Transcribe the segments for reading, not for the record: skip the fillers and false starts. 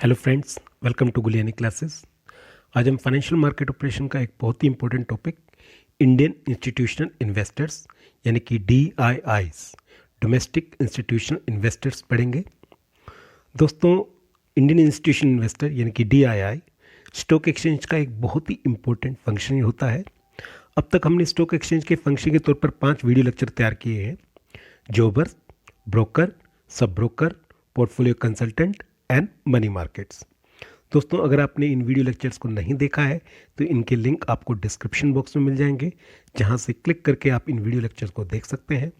Hello friends, welcome to Gulyani classes. आज हम financial market operation का एक बहुत ही important topic Indian institutional investors यानी कि DIIs डोमेस्टिक इंस्टीट्यूशनल इन्वेस्टर्स पढ़ेंगे। दोस्तों, इंडियन इंस्टीट्यूशनल इन्वेस्टर यानी कि DII स्टॉक एक्सचेंज का एक बहुत ही इंपॉर्टेंट फंक्शन होता है। अब तक हमने स्टॉक एक्सचेंज के फंक्शन के तौर पर 5 वीडियो लेक्चर तैयार किए हैं: जॉबर, broker, sub broker, portfolio consultant and money markets. दोस्तों, अगर आपने इन वीडियो लेक्चर्स को नहीं देखा है तो इनके लिंक आपको डिस्क्रिप्शन बॉक्स में मिल जाएंगे, जहां से क्लिक करके आप इन वीडियो लेक्चर्स को देख सकते हैं।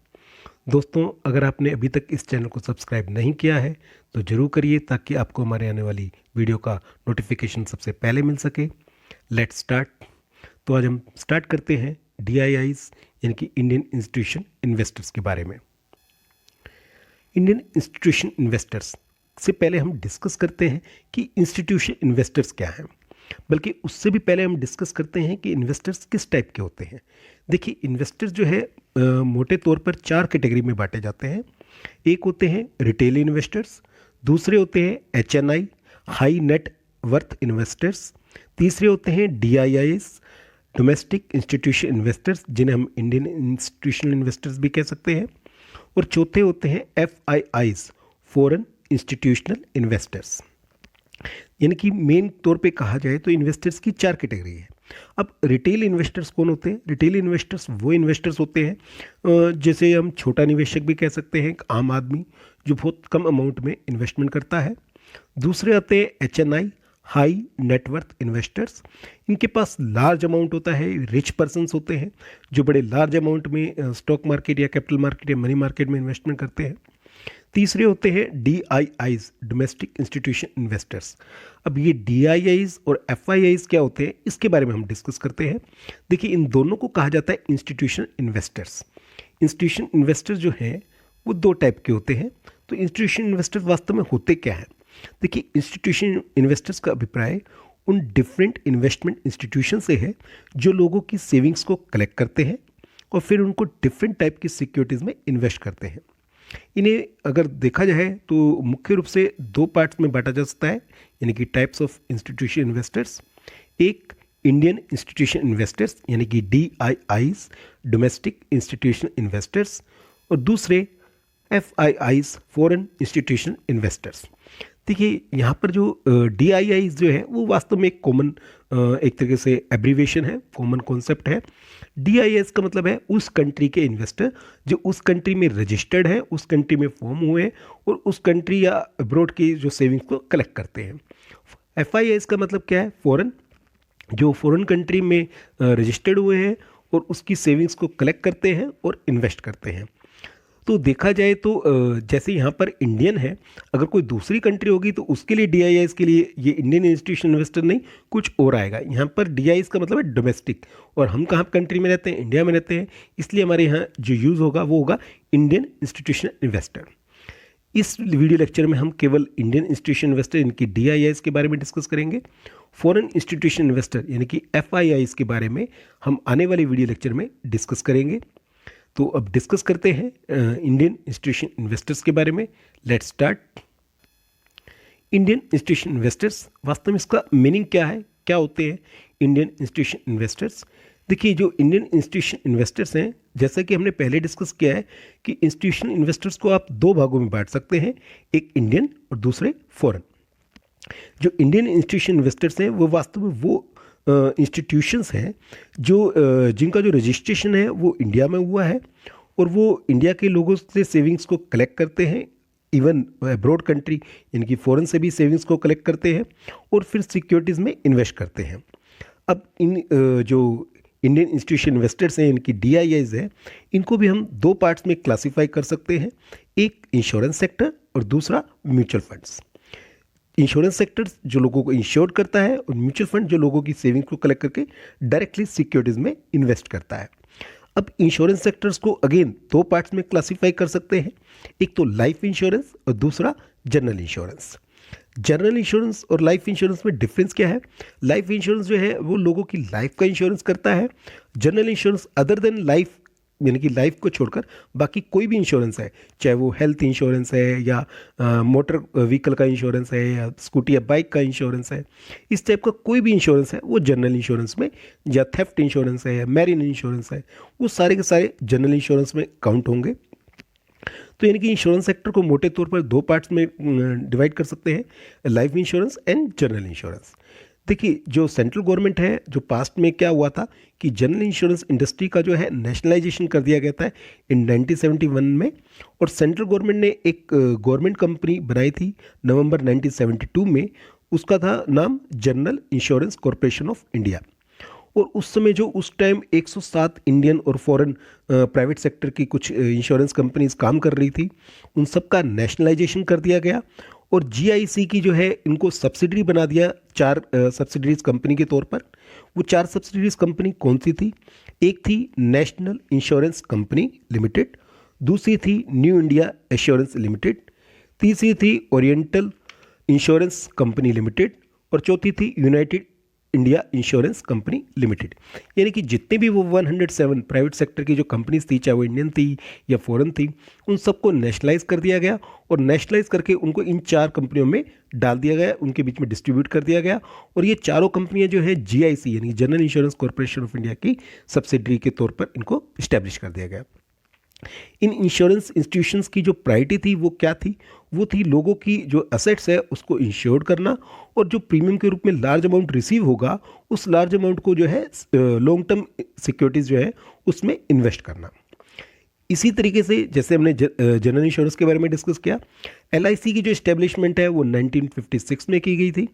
दोस्तों, अगर आपने अभी तक इस चैनल को सब्सक्राइब नहीं किया है तो ज़रूर करिए, ताकि आपको हमारे आने वाली वीडियो का नोटिफिकेशन सबसे पहले मिल सके। Let's start. तो आज हम स्टार्ट करते हैं DIIs यानी कि इंडियन इंस्टीट्यूशन इन्वेस्टर्स के बारे में। इंडियन इंस्टीट्यूशन इन्वेस्टर्स से पहले हम डिस्कस करते हैं कि इंस्टीट्यूशन इन्वेस्टर्स क्या हैं, बल्कि उससे भी पहले हम डिस्कस करते हैं कि इन्वेस्टर्स किस टाइप के होते हैं। देखिए, इन्वेस्टर्स जो है मोटे तौर पर 4 कैटेगरी में बांटे जाते हैं। एक होते हैं रिटेल इन्वेस्टर्स, दूसरे होते हैं HNI high net worth investors, तीसरे होते हैं DIIs डोमेस्टिक इंस्टीट्यूशन इन्वेस्टर्स, जिन्हें हम इंडियन इंस्टीट्यूशनल इन्वेस्टर्स भी कह सकते हैं, और चौथे होते हैं FIIs फॉरेन इंस्टीट्यूशनल इन्वेस्टर्स। यानी कि मेन तौर पे कहा जाए तो इन्वेस्टर्स की 4 कैटेगरी है। अब रिटेल इन्वेस्टर्स कौन होते हैं? रिटेल इन्वेस्टर्स वो इन्वेस्टर्स होते हैं जैसे हम छोटा निवेशक भी कह सकते हैं, एक आम आदमी जो बहुत कम अमाउंट में इन्वेस्टमेंट करता है। दूसरे आते हैं HNI हाई नेटवर्थ इन्वेस्टर्स। इनके पास लार्ज अमाउंट होता है, रिच पर्सन्स होते हैं जो बड़े लार्ज अमाउंट में स्टॉक मार्केट या कैपिटल मार्केट या मनी मार्केट में इन्वेस्टमेंट करते हैं। तीसरे होते हैं DIIs डोमेस्टिक इंस्टीट्यूशन इन्वेस्टर्स। अब ये DIIs और FIIs क्या होते हैं, इसके बारे में हम डिस्कस करते हैं। देखिए, इन दोनों को कहा जाता है इंस्टीट्यूशन इन्वेस्टर्स। इंस्टीट्यूशन इन्वेस्टर जो हैं वो 2 टाइप के होते हैं। तो इंस्टीट्यूशन इन्वेस्टर्स वास्तव में होते क्या हैं? देखिए, इंस्टीट्यूशन इन्वेस्टर्स का अभिप्राय उन डिफरेंट इन्वेस्टमेंट इंस्टीट्यूशन से है जो लोगों की सेविंग्स को कलेक्ट करते हैं और फिर उनको डिफरेंट टाइप की सिक्योरिटीज़ में इन्वेस्ट करते हैं। इन्हें अगर देखा जाए तो मुख्य रूप से 2 पार्ट्स में बांटा जा सकता है, यानी कि टाइप्स ऑफ इंस्टीट्यूशन इन्वेस्टर्स। एक इंडियन इंस्टीट्यूशन इन्वेस्टर्स यानी कि DIIs डोमेस्टिक इंस्टीट्यूशन इन्वेस्टर्स, और दूसरे FIIs फॉरेन इंस्टीट्यूशन इन्वेस्टर्स। देखिए, यहाँ पर जो DIIs जो है वो वास्तव में एक कॉमन एक तरीके से एब्रीवेशन है, कॉमन कॉन्सेप्ट है। DIIs का मतलब है उस कंट्री के इन्वेस्टर जो उस कंट्री में रजिस्टर्ड है, उस कंट्री में फॉर्म हुए हैं और उस कंट्री या अब्रॉड की जो सेविंग्स को कलेक्ट करते हैं। FIIs का मतलब क्या है? फॉरेन, जो फॉरेन कंट्री में रजिस्टर्ड हुए हैं और उसकी सेविंग्स को कलेक्ट करते हैं और इन्वेस्ट करते हैं। तो देखा जाए तो जैसे यहाँ पर इंडियन है, अगर कोई दूसरी कंट्री होगी तो उसके लिए DIIs के लिए ये इंडियन इंस्टीट्यूशन इन्वेस्टर नहीं, कुछ और आएगा। यहाँ पर DIIs का मतलब है डोमेस्टिक, और हम कहाँ कंट्री में रहते हैं? इंडिया में रहते हैं, इसलिए हमारे यहाँ जो यूज़ होगा वो होगा इंडियन इंस्टीट्यूशन इन्वेस्टर। इस वीडियो लेक्चर में हम केवल इंडियन इंस्टीट्यूशन इन्वेस्टर इनकी DIIs के बारे में डिस्कस करेंगे। फॉरेन इंस्टीट्यूशन इन्वेस्टर यानी कि FIIs के बारे में हम आने वाले वीडियो लेक्चर में डिस्कस करेंगे। तो अब डिस्कस करते हैं इंडियन इंस्टीट्यूशन इन्वेस्टर्स के बारे में। Let's start. Indian institution investors, वास्तव में इसका मीनिंग क्या है, क्या होते हैं इंडियन इंस्टीट्यूशन इन्वेस्टर्स? देखिए, जो इंडियन इंस्टीट्यूशन इन्वेस्टर्स हैं, जैसा कि हमने पहले डिस्कस किया है कि इंस्टीट्यूशन इन्वेस्टर्स को आप 2 भागों में बांट सकते हैं, एक इंडियन और दूसरे फॉरेन। जो इंडियन इंस्टीट्यूशन इन्वेस्टर्स हैं वो वास्तव में वो इंस्टीट्यूशंस हैं जो जिनका जो रजिस्ट्रेशन है वो इंडिया में हुआ है और वो इंडिया के लोगों से सेविंग्स को कलेक्ट करते हैं, इवन अब्रॉड कंट्री इनकी फॉरेन से भी सेविंग्स को कलेक्ट करते हैं और फिर सिक्योरिटीज़ में इन्वेस्ट करते हैं। अब इन जो इंडियन इंस्टीट्यूशन इन्वेस्टर्स हैं, इनकी DIIs है, इनको भी हम 2 पार्ट्स में क्लासीफाई कर सकते हैं, एक इंश्योरेंस सेक्टर और दूसरा म्यूचुअल फंड्स। इंश्योरेंस सेक्टर जो लोगों को इंश्योर करता है और म्यूचुअल फंड जो लोगों की सेविंग्स को कलेक्ट करके डायरेक्टली सिक्योरिटीज़ में इन्वेस्ट करता है। अब इंश्योरेंस सेक्टर्स को अगेन 2 पार्ट्स में क्लासीफाई कर सकते हैं, एक तो लाइफ इंश्योरेंस और दूसरा जनरल इंश्योरेंस। जनरल इंश्योरेंस और लाइफ इंश्योरेंस में डिफरेंस क्या है? लाइफ इंश्योरेंस जो है वो लोगों की लाइफ का इंश्योरेंस करता है। General insurance other than life यानी कि लाइफ को छोड़कर बाकी कोई भी इंश्योरेंस है, चाहे वो हेल्थ इंश्योरेंस है या मोटर व्हीकल का इंश्योरेंस है या स्कूटी या बाइक का इंश्योरेंस है, इस टाइप का कोई भी इंश्योरेंस है वो जनरल इंश्योरेंस में, या थेफ्ट इंश्योरेंस है या मैरिन इंश्योरेंस है, वो सारे के सारे जनरल इंश्योरेंस में काउंट होंगे। तो यानी कि इंश्योरेंस सेक्टर को मोटे तौर पर दो पार्ट्स में डिवाइड कर सकते हैं, life insurance and general insurance. देखिए, जो सेंट्रल गवर्नमेंट है, जो पास्ट में क्या हुआ था कि जनरल इंश्योरेंस इंडस्ट्री का जो है नेशनलाइजेशन कर दिया गया था इन 1971 में, और सेंट्रल गवर्नमेंट ने एक गवर्नमेंट कंपनी बनाई थी नवंबर 1972 में, उसका था नाम general insurance corporation of India. और उस समय जो उस टाइम 107 इंडियन और फॉरेन प्राइवेट सेक्टर की कुछ इंश्योरेंस कंपनीज काम कर रही थी, उन सब का नेशनलाइजेशन कर दिया गया, और जीआईसी की जो है इनको सब्सिडरी बना दिया 4 सब्सिडरीज कंपनी के तौर पर। वो 4 सब्सिडरीज कंपनी कौन सी थी? एक थी नेशनल इंश्योरेंस कंपनी लिमिटेड, दूसरी थी न्यू इंडिया एश्योरेंस लिमिटेड, तीसरी थी ओरिएंटल इंश्योरेंस कंपनी लिमिटेड, और चौथी थी United India insurance company limited. यानी कि जितने भी वो 107 प्राइवेट सेक्टर की जो कंपनीज थी, चाहे वो इंडियन थी या फॉरेन थी, उन सबको नेशनलाइज कर दिया गया, और नेशनलाइज करके उनको इन 4 कंपनियों में डाल दिया गया, उनके बीच में डिस्ट्रीब्यूट कर दिया गया, और ये चारों कंपनियां जो है जीआईसी यानी general insurance corporation of India की सब्सिडरी के तौर पर इनको इस्टेब्लिश कर दिया गया। इन इंश्योरेंस इंस्टीट्यूशंस की जो प्रायोरिटी थी वो क्या थी? वो थी लोगों की जो असेट्स है उसको इंश्योर करना, और जो प्रीमियम के रूप में लार्ज अमाउंट रिसीव होगा उस लार्ज अमाउंट को जो है लॉन्ग टर्म सिक्योरिटीज़ जो है उसमें इन्वेस्ट करना। इसी तरीके से जैसे हमने जनरल इंश्योरेंस के बारे में डिस्कस किया, एलआईसी की जो इस्टेब्लिशमेंट है वो 1956 में की गई थी।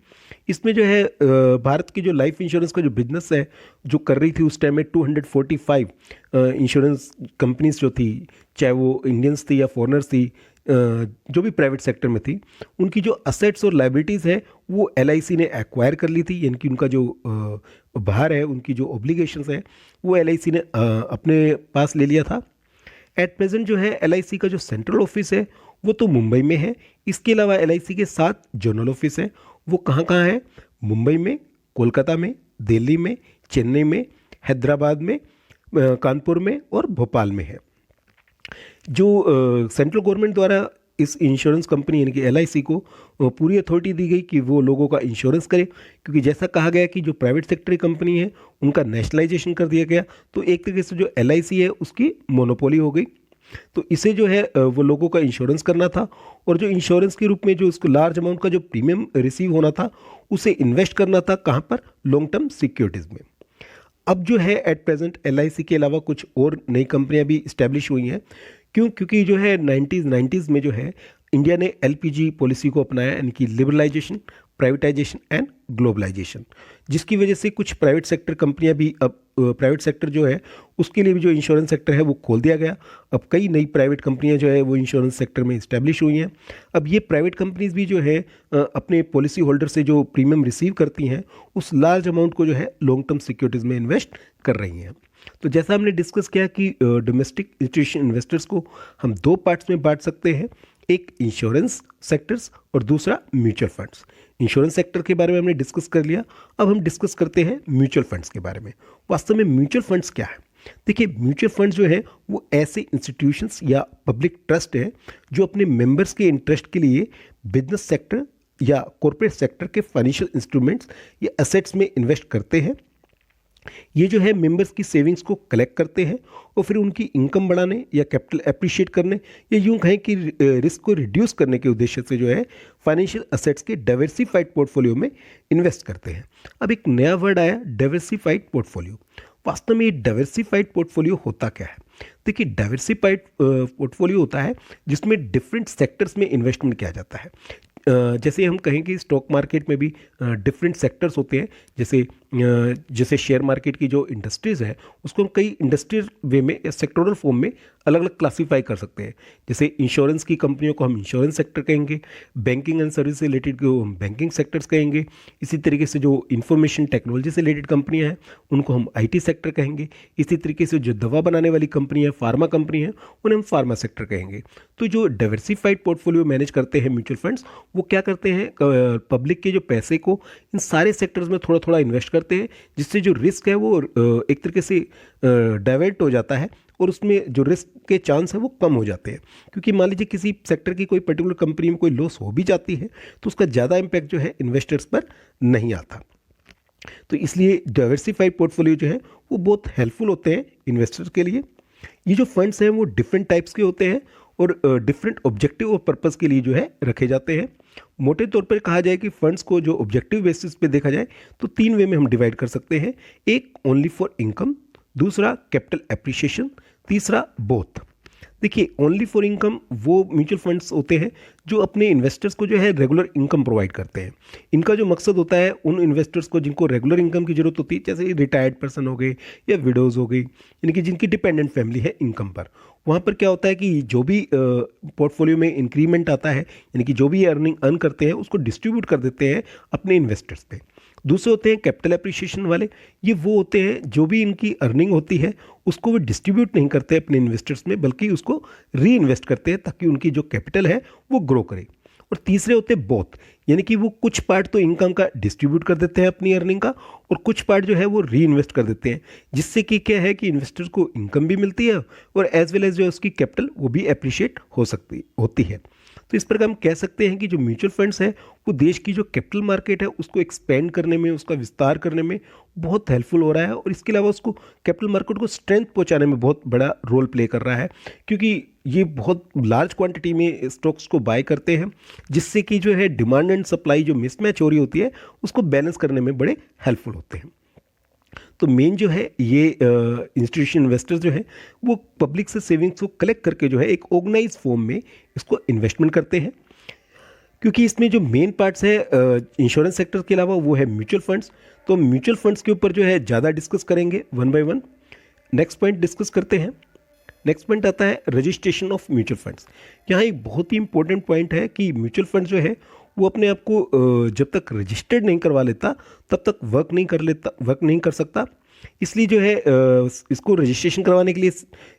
इसमें जो है भारत की जो लाइफ इंश्योरेंस का जो बिजनेस है जो कर रही थी उस टाइम में 245 इंश्योरेंस कंपनीज जो थी, चाहे वो इंडियंस थी या फॉरेनर्स थी, जो भी प्राइवेट सेक्टर में थी, उनकी जो असेट्स और लाइबिलिटीज़ है वो एलआईसी ने एक्वायर कर ली थी। यानी कि उनका जो भार है, उनकी जो ऑब्लिगेशंस है वो एलआईसी ने अपने पास ले लिया था। एट प्रेजेंट जो है एलआईसी का जो सेंट्रल ऑफिस है वो तो मुंबई में है। इसके अलावा एलआईसी के 7 जोनल ऑफिस हैं। वो कहाँ कहाँ है? मुंबई में, कोलकाता में, दिल्ली में, चेन्नई में, हैदराबाद में, कानपुर में और भोपाल में है। जो सेंट्रल गवर्नमेंट द्वारा इस इंश्योरेंस कंपनी यानी कि एलआईसी को पूरी अथॉरिटी दी गई कि वो लोगों का इंश्योरेंस करे, क्योंकि जैसा कहा गया कि जो प्राइवेट सेक्टर की कंपनी है उनका नेशनलाइजेशन कर दिया गया, तो एक तरीके से जो एलआईसी है उसकी मोनोपोली हो गई। तो इसे जो है वो लोगों का इंश्योरेंस करना था, और जो इंश्योरेंस के रूप में जो उसको लार्ज अमाउंट का जो प्रीमियम रिसीव होना था उसे इन्वेस्ट करना था। कहाँ पर? लॉन्ग टर्म सिक्योरिटीज़ में। अब जो है एट प्रेजेंट एलआईसी के अलावा कुछ और नई कंपनियां भी इस्टेब्लिश हुई हैं। क्यों? क्योंकि जो है 90s में जो है इंडिया ने एलपीजी पॉलिसी को अपनाया, यानी कि लिबरलाइजेशन, प्राइवेटाइजेशन एंड ग्लोबलाइजेशन, जिसकी वजह से कुछ प्राइवेट सेक्टर कंपनियां भी अब प्राइवेट सेक्टर जो है उसके लिए भी जो इंश्योरेंस सेक्टर है वो खोल दिया गया। अब कई नई प्राइवेट कंपनियां जो है वो इंश्योरेंस सेक्टर में इस्टेब्लिश हुई हैं। अब ये प्राइवेट कंपनीज भी जो है अपने पॉलिसी होल्डर से जो प्रीमियम रिसीव करती हैं उस लार्ज अमाउंट को जो है लॉन्ग टर्म सिक्योरिटीज़ में इन्वेस्ट कर रही हैं। तो जैसा हमने डिस्कस किया कि डोमेस्टिक इंस्टीट्यूशन इन्वेस्टर्स को हम 2 पार्ट्स में बांट सकते हैं, एक इंश्योरेंस सेक्टर्स और दूसरा म्यूचुअल फंड्स। इंश्योरेंस सेक्टर के बारे में हमने डिस्कस कर लिया, अब हम डिस्कस करते हैं म्यूचुअल फंड्स के बारे में। वास्तव में म्यूचुअल फंड्स क्या है? देखिए, म्यूचुअल फंड्स जो है वो ऐसे इंस्टीट्यूशंस या पब्लिक ट्रस्ट है जो अपने मेंबर्स के इंटरेस्ट के लिए बिजनेस सेक्टर या कॉर्पोरेट सेक्टर के फाइनेंशियल इंस्ट्रूमेंट्स या एसेट्स में इन्वेस्ट करते हैं। ये जो है मेंबर्स की सेविंग्स को कलेक्ट करते हैं और फिर उनकी इनकम बढ़ाने या कैपिटल एप्रिशिएट करने या यूं कहें कि रिस्क को रिड्यूस करने के उद्देश्य से जो है फाइनेंशियल एसेट्स के डाइवर्सिफाइड पोर्टफोलियो में इन्वेस्ट करते हैं। अब एक नया वर्ड आया, डाइवर्सिफाइड पोर्टफोलियो। वास्तव में ये डाइवर्सिफाइड पोर्टफोलियो होता क्या है? देखिए, डाइवर्सिफाइड पोर्टफोलियो होता है जिसमें डिफरेंट सेक्टर्स में इन्वेस्टमेंट किया जाता है। जैसे हम कहें कि स्टॉक मार्केट में भी डिफरेंट सेक्टर्स होते हैं। जैसे शेयर मार्केट की जो इंडस्ट्रीज़ है उसको हम कई इंडस्ट्रियल वे में या सेक्टोरल फॉर्म में अलग अलग क्लासीफाई कर सकते हैं। जैसे इंश्योरेंस की कंपनियों को हम इंश्योरेंस सेक्टर कहेंगे, बैंकिंग एंड सर्विस से रिलेटेड को हम बैंकिंग सेक्टर्स कहेंगे। इसी तरीके से जो इंफॉर्मेशन टेक्नोलॉजी से रिलेटेड कंपनियां हैं उनको हम आईटी सेक्टर कहेंगे। इसी तरीके से जो दवा बनाने वाली कंपनी है, फार्मा कंपनी है, उन्हें हम फार्मा सेक्टर कहेंगे। तो जो डाइवर्सिफाइड पोर्टफोलियो मैनेज करते हैं म्यूचुअल फंड्स, वो क्या करते हैं, पब्लिक के जो पैसे को इन सारे सेक्टर्स में थोड़ा थोड़ा इन्वेस्ट करते हैं, जिससे जो रिस्क है वो एक तरीके से डाइवर्ट हो जाता है और उसमें जो रिस्क के चांस है वो कम हो जाते हैं, क्योंकि मान लीजिए किसी सेक्टर की कोई पर्टिकुलर कंपनी में कोई लॉस हो भी जाती है तो उसका ज़्यादा इम्पैक्ट जो है इन्वेस्टर्स पर नहीं आता। तो इसलिए डाइवर्सिफाइड पोर्टफोलियो जो है वो बहुत हेल्पफुल होते हैं इन्वेस्टर्स के लिए। ये जो फंड्स हैं वो डिफरेंट टाइप्स के होते हैं और डिफरेंट ऑब्जेक्टिव और पर्पस के लिए जो है रखे जाते हैं। मोटे तौर पर कहा जाए कि फंड्स को जो ऑब्जेक्टिव बेसिस पे देखा जाए तो 3 वे में हम डिवाइड कर सकते हैं। एक ओनली फॉर इनकम, दूसरा कैपिटल एप्रिसिएशन, तीसरा बोथ। देखिए, ओनली फॉर इनकम वो म्यूचुअल फंड्स होते हैं जो अपने इन्वेस्टर्स को जो है रेगुलर इनकम प्रोवाइड करते हैं। इनका जो मकसद होता है उन इन्वेस्टर्स को जिनको रेगुलर इनकम की जरूरत होती है, जैसे रिटायर्ड पर्सन हो गए या विडोज हो गई, यानी कि जिनकी डिपेंडेंट फैमिली है इनकम पर, वहाँ पर क्या होता है कि जो भी पोर्टफोलियो में इंक्रीमेंट आता है, यानी कि जो भी अर्निंग अर्न करते हैं उसको डिस्ट्रीब्यूट कर देते हैं अपने इन्वेस्टर्स पे। दूसरे होते हैं कैपिटल एप्रिसिएशन वाले। ये वो होते हैं जो भी इनकी अर्निंग होती है उसको वो डिस्ट्रीब्यूट नहीं करते अपने इन्वेस्टर्स में, बल्कि उसको री इन्वेस्ट करते हैं ताकि उनकी जो कैपिटल है वो ग्रो करे। और तीसरे होते हैं बोथ, यानी कि वो कुछ पार्ट तो इनकम का डिस्ट्रीब्यूट कर देते हैं अपनी अर्निंग का और कुछ पार्ट जो है वो री इन्वेस्ट कर देते हैं, जिससे कि क्या है कि इन्वेस्टर्स को इनकम भी मिलती है और एज वेल एज जो उसकी कैपिटल वो भी एप्रिशिएट होती है। तो इस प्रकार हम कह सकते हैं कि जो म्यूचुअल फंड्स है वो देश की जो कैपिटल मार्केट है उसको एक्सपेंड करने में, उसका विस्तार करने में बहुत हेल्पफुल हो रहा है और इसके अलावा उसको कैपिटल मार्केट को स्ट्रेंथ पहुंचाने में बहुत बड़ा रोल प्ले कर रहा है, क्योंकि ये बहुत लार्ज क्वांटिटी में स्टॉक्स को बाय करते हैं, जिससे कि जो है डिमांड एंड सप्लाई जो मिसमैच हो रही होती है उसको बैलेंस करने में बड़े हेल्पफुल होते हैं। तो मेन जो है ये इंस्टीट्यूशन इन्वेस्टर्स जो है वो पब्लिक से सेविंग्स को कलेक्ट करके जो है एक ऑर्गेनाइज फॉर्म में इसको इन्वेस्टमेंट करते हैं, क्योंकि इसमें जो मेन पार्ट्स है इंश्योरेंस सेक्टर के अलावा वो है म्यूचुअल फंड्स। तो म्यूचुअल फंड्स के ऊपर जो है ज़्यादा डिस्कस करेंगे one by one. Next point discuss करते हैं। नेक्स्ट पॉइंट आता है रजिस्ट्रेशन ऑफ म्यूचुअल फंड्स। यहाँ एक बहुत ही इंपॉर्टेंट पॉइंट है कि म्यूचुअल फंड जो है वो अपने आप को जब तक रजिस्टर्ड नहीं करवा लेता तब तक वर्क नहीं कर सकता। इसलिए जो है इसको रजिस्ट्रेशन करवाने के लिए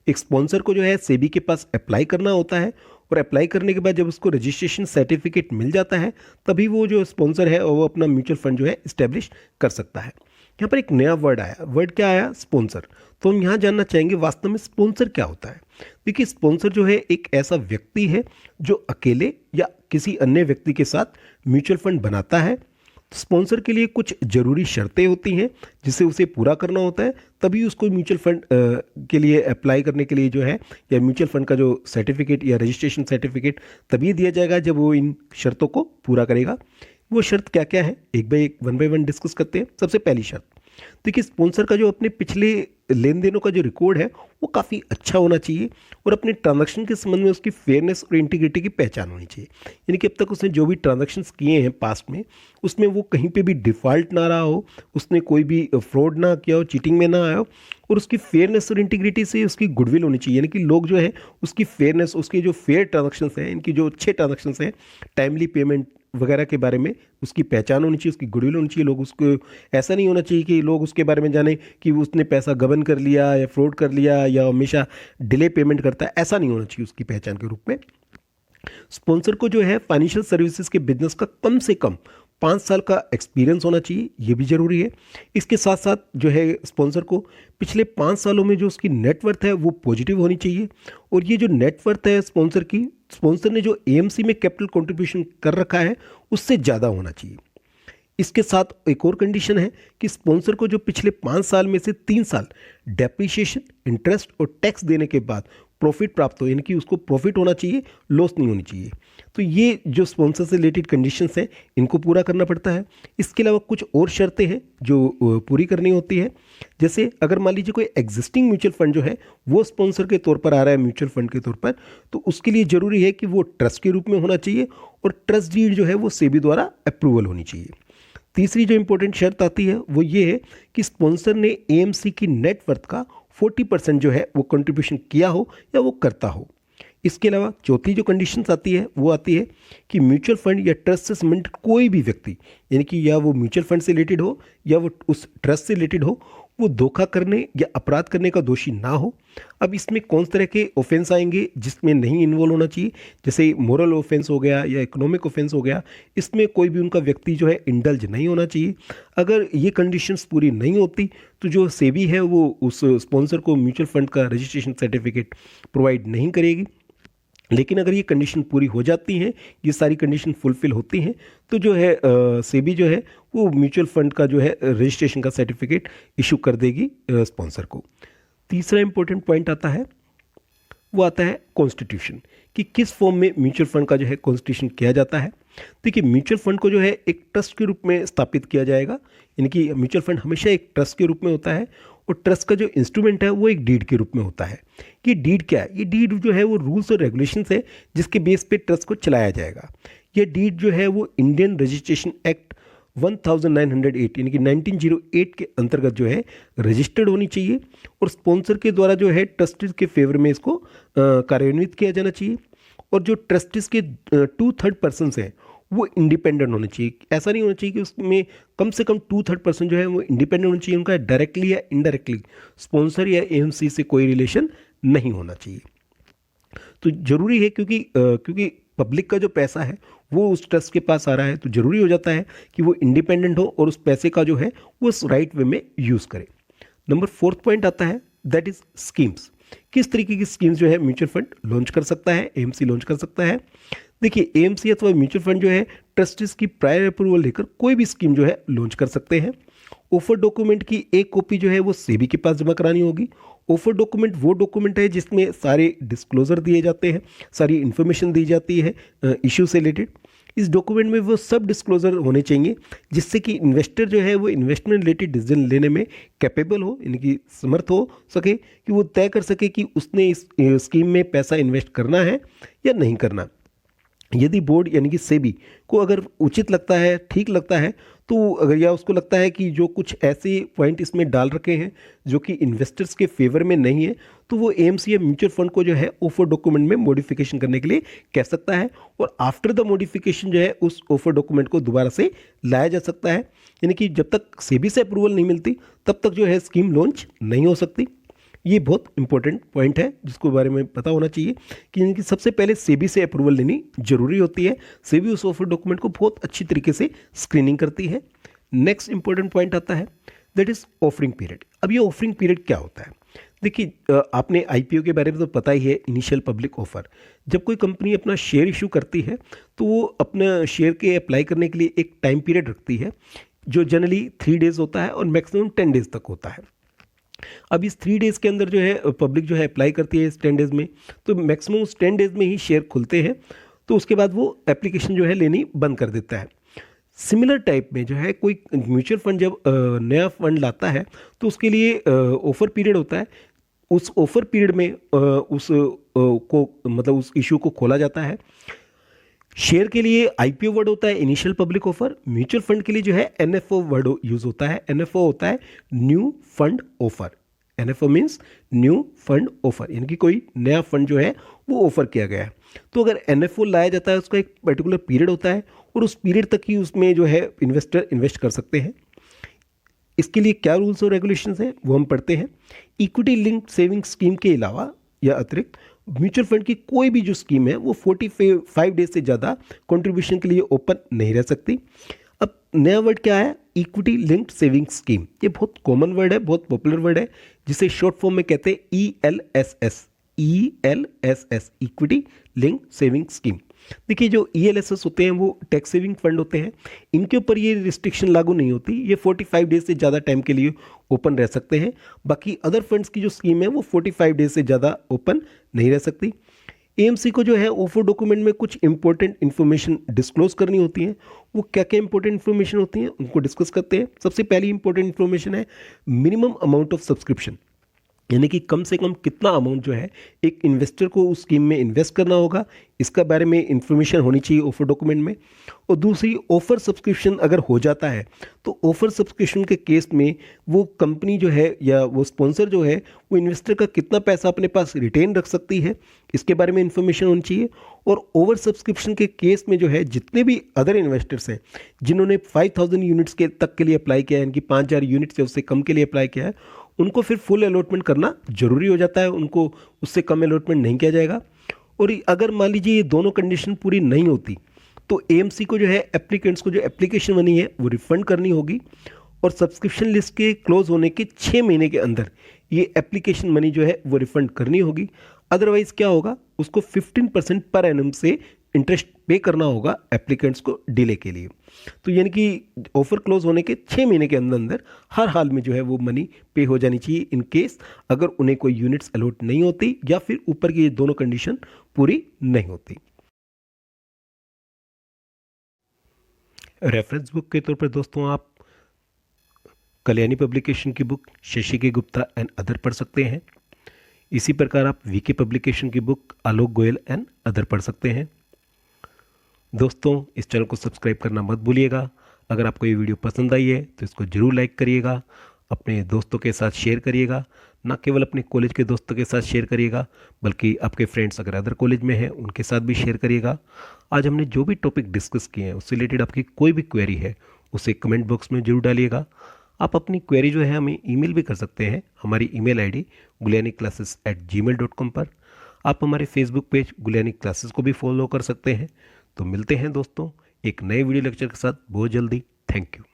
एक स्पॉन्सर को जो है सेबी के पास अप्लाई करना होता है और अप्लाई करने के बाद जब उसको रजिस्ट्रेशन सर्टिफिकेट मिल जाता है तभी वो जो स्पॉन्सर है वो अपना म्यूचुअल फंड जो है इस्टेब्लिश कर सकता है। यहाँ पर एक नया वर्ड आया, वर्ड क्या आया? स्पॉन्सर। तो हम यहाँ जानना चाहेंगे वास्तव में स्पॉन्सर क्या होता है। देखिए, स्पॉन्सर जो है एक ऐसा व्यक्ति है जो अकेले या किसी अन्य व्यक्ति के साथ म्यूचुअल फंड बनाता है। स्पॉन्सर के लिए कुछ जरूरी शर्तें होती हैं जिसे उसे पूरा करना होता है, तभी उसको म्यूचुअल फंड के लिए अप्लाई करने के लिए जो है या म्यूचुअल फंड का जो सर्टिफिकेट या रजिस्ट्रेशन सर्टिफिकेट तभी दिया जाएगा जब वो इन शर्तों को पूरा करेगा। वो शर्त क्या क्या है एक वन बाय वन डिस्कस करते हैं। सबसे पहली शर्त, देखिए, स्पॉन्सर का जो अपने पिछले लेन देनों का जो रिकॉर्ड है वो काफ़ी अच्छा होना चाहिए और अपने ट्रांजैक्शन के संबंध में उसकी फेयरनेस और इंटीग्रिटी की पहचान होनी चाहिए। यानी कि अब तक उसने जो भी ट्रांजैक्शंस किए हैं पास्ट में उसमें वो कहीं पे भी डिफ़ॉल्ट ना रहा हो, उसने कोई भी फ्रॉड ना किया हो, चीटिंग में ना आया हो, और उसकी फेयरनेस और इंटीग्रिटी से उसकी गुडविल होनी चाहिए। यानी कि लोग जो है उसकी फेयरनेस, उसके जो फेयर ट्रांजैक्शंस हैं, इनकी जो अच्छे ट्रांजैक्शंस हैं, टाइमली पेमेंट वगैरह के बारे में उसकी पहचान होनी चाहिए, उसकी गुडविल होनी चाहिए। लोग उसको, ऐसा नहीं होना चाहिए कि लोग उसके बारे में जाने कि उसने पैसा गबन कर लिया या फ्रॉड कर लिया या हमेशा डिले पेमेंट करता है, ऐसा नहीं होना चाहिए उसकी पहचान के रूप में। स्पॉन्सर को जो है फाइनेंशियल सर्विसेज के बिजनेस का कम से कम 5 साल का एक्सपीरियंस होना चाहिए, ये भी जरूरी है। इसके साथ साथ जो है स्पॉन्सर को पिछले 5 सालों में जो उसकी नेटवर्थ है वो पॉजिटिव होनी चाहिए, और ये जो नेटवर्थ है स्पॉन्सर की, स्पॉन्सर ने जो एएमसी में कैपिटल कंट्रीब्यूशन कर रखा है उससे ज़्यादा होना चाहिए। इसके साथ एक और कंडीशन है कि स्पॉन्सर को जो पिछले 5 साल में से 3 साल डेप्रिसिएशन, इंटरेस्ट और टैक्स देने के बाद प्रॉफिट प्राप्त हो, यानी कि उसको प्रॉफिट होना चाहिए, लॉस नहीं होनी चाहिए। तो ये जो स्पॉन्सर से रिलेटेड कंडीशंस हैं इनको पूरा करना पड़ता है। इसके अलावा कुछ और शर्तें हैं जो पूरी करनी होती है। जैसे अगर मान लीजिए कोई एग्जिस्टिंग म्यूचुअल फंड जो है वो स्पॉन्सर के तौर पर आ रहा है म्यूचुअल फंड के तौर पर, तो उसके लिए जरूरी है कि वो ट्रस्ट के रूप में होना चाहिए और ट्रस्ट डीड जो है वो सेबी द्वारा अप्रूवल होनी चाहिए। तीसरी जो इंपॉर्टेंट शर्त आती है वो ये है कि स्पॉन्सर ने एएमसी की नेटवर्थ का 40% जो है वो कंट्रीब्यूशन किया हो या वो करता हो। इसके अलावा चौथी जो कंडीशंस आती है वो आती है कि म्यूचुअल फंड या ट्रस्ट से संबंधित कोई भी व्यक्ति, यानी कि या वो म्यूचुअल फंड से रिलेटेड हो या वो उस ट्रस्ट से रिलेटेड हो, वो धोखा करने या अपराध करने का दोषी ना हो। अब इसमें कौन से तरह के ऑफेंस आएंगे जिसमें नहीं इन्वॉल्व होना चाहिए, जैसे मोरल ऑफेंस हो गया या इकोनॉमिक ऑफेंस हो गया, इसमें कोई भी उनका व्यक्ति जो है इंडल्ज नहीं होना चाहिए। अगर ये कंडीशंस पूरी नहीं होती तो जो सेबी है वो उस स्पॉन्सर को म्यूचुअल फंड का रजिस्ट्रेशन सर्टिफिकेट प्रोवाइड नहीं करेगी। लेकिन अगर ये कंडीशन पूरी हो जाती हैं, ये सारी कंडीशन फुलफिल होती हैं, तो जो है सेबी जो है वो म्यूचुअल फंड का जो है रजिस्ट्रेशन का सर्टिफिकेट इशू कर देगी स्पॉन्सर को। तीसरा इंपॉर्टेंट पॉइंट आता है, वो आता है कॉन्स्टिट्यूशन, कि किस फॉर्म में म्यूचुअल फंड का जो है कॉन्स्टिट्यूशन किया जाता है। देखिए, म्यूचुअल फंड को जो है एक ट्रस्ट के रूप में स्थापित किया जाएगा, यानी कि म्यूचुअल फंड हमेशा एक ट्रस्ट के रूप में होता है, और ट्रस्ट का जो इंस्ट्रूमेंट है वो एक डीड के रूप में होता है। कि डीड क्या है? ये डीड जो है वो रूल्स और रेगुलेशंस है जिसके बेस पे ट्रस्ट को चलाया जाएगा। ये डीड जो है वो इंडियन रजिस्ट्रेशन एक्ट 1908 यानी कि 1908 के अंतर्गत जो है रजिस्टर्ड होनी चाहिए, और स्पॉन्सर के द्वारा जो है ट्रस्टीज के फेवर में इसको कार्यान्वित किया जाना चाहिए। और जो ट्रस्टीज के 2/3 पर्सन हैं वो इंडिपेंडेंट होने चाहिए। ऐसा नहीं होना चाहिए कि उसमें कम से कम 2/3 पर्सन जो है वो इंडिपेंडेंट होना चाहिए, उनका डायरेक्टली या इनडायरेक्टली स्पॉन्सर या एएमसी से कोई रिलेशन नहीं होना चाहिए। तो जरूरी है, क्योंकि पब्लिक का जो पैसा है वो उस ट्रस्ट के पास आ रहा है, तो जरूरी हो जाता है कि वो इंडिपेंडेंट हो और उस पैसे का जो है वो उस राइट वे में यूज़ करे। नंबर 4th पॉइंट आता है, दैट इज स्कीम्स। किस तरीके की स्कीम्स जो है म्यूचुअल फंड लॉन्च कर सकता है, एएमसी लॉन्च कर सकता है। देखिए, एएमसी अथवा म्यूचुअल फंड जो है ट्रस्टीज की प्रायर अप्रूवल लेकर कोई भी स्कीम जो है लॉन्च कर सकते हैं। ऑफर डॉक्यूमेंट की एक कॉपी जो है वो सेबी के पास जमा करानी होगी। ऑफर डॉक्यूमेंट वो डॉक्यूमेंट है जिसमें सारे डिस्क्लोजर दिए जाते हैं, सारी इन्फॉर्मेशन दी जाती है इशू से रिलेटेड। इस डॉक्यूमेंट में वो सब डिस्क्लोजर होने चाहिए जिससे कि इन्वेस्टर जो है वो इन्वेस्टमेंट रिलेटेड डिसीजन लेने में कैपेबल हो, यानी कि समर्थ हो सके, कि वो तय कर सके कि उसने इस स्कीम में पैसा इन्वेस्ट करना है या नहीं करना। यदि बोर्ड यानी कि सेबी को अगर उचित लगता है, ठीक लगता है, तो अगर या उसको लगता है कि जो कुछ ऐसे पॉइंट इसमें डाल रखे हैं जो कि इन्वेस्टर्स के फेवर में नहीं है, तो वो एएमसी या म्यूचुअल फंड को जो है ऑफर डॉक्यूमेंट में मॉडिफिकेशन करने के लिए कह सकता है, और आफ्टर द मॉडिफिकेशन जो है उस ऑफर डॉक्यूमेंट को दोबारा से लाया जा सकता है। यानी कि जब तक सेबी से अप्रूवल नहीं मिलती तब तक जो है स्कीम लॉन्च नहीं हो सकती। ये बहुत इंपॉर्टेंट पॉइंट है जिसको बारे में पता होना चाहिए कि सबसे पहले सेबी से अप्रूवल लेनी जरूरी होती है। सेबी उस ऑफर डॉक्यूमेंट को बहुत अच्छी तरीके से स्क्रीनिंग करती है। नेक्स्ट इंपॉर्टेंट पॉइंट आता है, दैट इज ऑफरिंग पीरियड। अब ये ऑफरिंग पीरियड क्या होता है? देखिए, आपने आईपीओ के बारे में तो पता ही है, इनिशियल पब्लिक ऑफर। जब कोई कंपनी अपना शेयर इशू करती है तो वो अपना शेयर के अप्लाई करने के लिए एक टाइम पीरियड रखती है जो जनरली 3 डेज होता है और मैक्सिमम 10 डेज तक होता है। अब इस 3 डेज़ के अंदर जो है पब्लिक जो है अप्लाई करती है इस 10 डेज़ में, तो मैक्सिमम उस 10 डेज़ में ही शेयर खुलते हैं, तो उसके बाद वो एप्लीकेशन जो है लेनी बंद कर देता है। सिमिलर टाइप में जो है कोई म्यूचुअल फंड जब नया फंड लाता है तो उसके लिए ऑफर पीरियड होता है। उस ऑफर पीरियड में उस इशू को खोला जाता है। शेयर के लिए आईपीओ वर्ड होता है initial public offer. Mutual fund के लिए जो है एनएफओ वर्ड यूज होता है। एनएफओ होता है new fund offer. NFO means new fund offer, यानी कि कोई नया फंड जो है वो ऑफर किया गया है। तो अगर एनएफओ लाया जाता है उसका एक पर्टिकुलर पीरियड होता है और उस पीरियड तक ही उसमें जो है इन्वेस्टर इन्वेस्ट कर सकते हैं। इसके लिए क्या रूल्स और रेगुलेशंस हैं वो हम पढ़ते हैं। इक्विटी लिंक्ड सेविंग स्कीम के अलावा या अतिरिक्त म्यूचुअल फंड की कोई भी जो स्कीम है वो 45 डेज से ज़्यादा कंट्रीब्यूशन के लिए ओपन नहीं रह सकती। अब नया वर्ड क्या है? Equity linked saving scheme. ये बहुत कॉमन वर्ड है, बहुत पॉपुलर वर्ड है, जिसे शॉर्ट फॉर्म में कहते हैं ELSS। ELSS equity linked saving scheme. देखिए, जो ELSS होते हैं वो टैक्स सेविंग फंड होते हैं। इनके ऊपर ये रिस्ट्रिक्शन लागू नहीं होती। ये 45 डेज से ज़्यादा टाइम के लिए ओपन रह सकते हैं। बाकी अदर फंड्स की जो स्कीम है वो 45 डेज से ज़्यादा ओपन नहीं रह सकती। एएमसी को जो है ऑफर डॉक्यूमेंट में कुछ इंपॉर्टेंट इन्फॉर्मेशन डिस्क्लोज करनी होती है। वो क्या क्या इंपॉर्टेंट इन्फॉर्मेशन होती हैं उनको डिस्कस करते हैं। सबसे पहली इंपॉर्टेंट इन्फॉर्मेशन है मिनिमम अमाउंट ऑफ सब्सक्रिप्शन। यानी कि कम से कम कितना अमाउंट जो है एक इन्वेस्टर को उस स्कीम में इन्वेस्ट करना होगा, इसका बारे में इंफॉर्मेशन होनी चाहिए ऑफर डॉक्यूमेंट में। और दूसरी, ऑफर सब्सक्रिप्शन अगर हो जाता है तो ऑफर सब्सक्रिप्शन के केस में वो कंपनी जो है या वो स्पॉन्सर जो है वो इन्वेस्टर का कितना पैसा अपने पास रिटेन रख सकती है, इसके बारे में इंफॉर्मेशन होनी चाहिए। और ओवर सब्सक्रिप्शन के केस में जो है जितने भी अदर इन्वेस्टर्स हैं जिन्होंने 5000 यूनिट्स के तक के लिए अप्लाई किया है, यानी कि 5000 यूनिट से उससे कम के लिए अप्लाई किया है, उनको फिर फुल अलॉटमेंट करना जरूरी हो जाता है, उनको उससे कम अलॉटमेंट नहीं किया जाएगा। और अगर मान लीजिए ये दोनों कंडीशन पूरी नहीं होती तो एएमसी को जो है एप्लीकेंट्स को जो एप्लीकेशन बनी है वो रिफंड करनी होगी, और सब्सक्रिप्शन लिस्ट के क्लोज होने के 6 महीने के अंदर ये एप्लीकेशन मनी जो है वो रिफंड करनी होगी। अदरवाइज क्या होगा, उसको 15% पर एनम से इंटरेस्ट पे करना होगा एप्लीकेंट्स को डिले के लिए। तो यानी कि ऑफर क्लोज होने के 6 महीने के अंदर अंदर हर हाल में जो है वो मनी पे हो जानी चाहिए, इन केस अगर उन्हें कोई यूनिट्स अलॉट नहीं होती या फिर ऊपर की ये दोनों कंडीशन पूरी नहीं होती। रेफरेंस बुक के तौर पर दोस्तों आप कल्याणी पब्लिकेशन की बुक शशि के गुप्ता एंड अदर पढ़ सकते हैं। इसी प्रकार आप वीके पब्लिकेशन की book Alok Goyal and other पढ़ सकते हैं। दोस्तों, इस चैनल को सब्सक्राइब करना मत भूलिएगा। अगर आपको ये वीडियो पसंद आई है तो इसको ज़रूर लाइक करिएगा, अपने दोस्तों के साथ शेयर करिएगा, ना केवल अपने कॉलेज के दोस्तों के साथ शेयर करिएगा बल्कि आपके फ्रेंड्स अगर अदर कॉलेज में हैं उनके साथ भी शेयर करिएगा। आज हमने जो भी टॉपिक डिस्कस किए हैं उससे रिलेटेड आपकी कोई भी क्वेरी है उसे कमेंट बॉक्स में जरूर डालिएगा। आप अपनी क्वेरी जो है हमें ईमेल भी कर सकते हैं, हमारी ईमेल आईडी gulianiclasses@gmail.com पर। आप हमारे फेसबुक पेज गुलियानी क्लासेस को भी फॉलो कर सकते हैं। तो मिलते हैं दोस्तों एक नए वीडियो लेक्चर के साथ बहुत जल्दी। Thank you.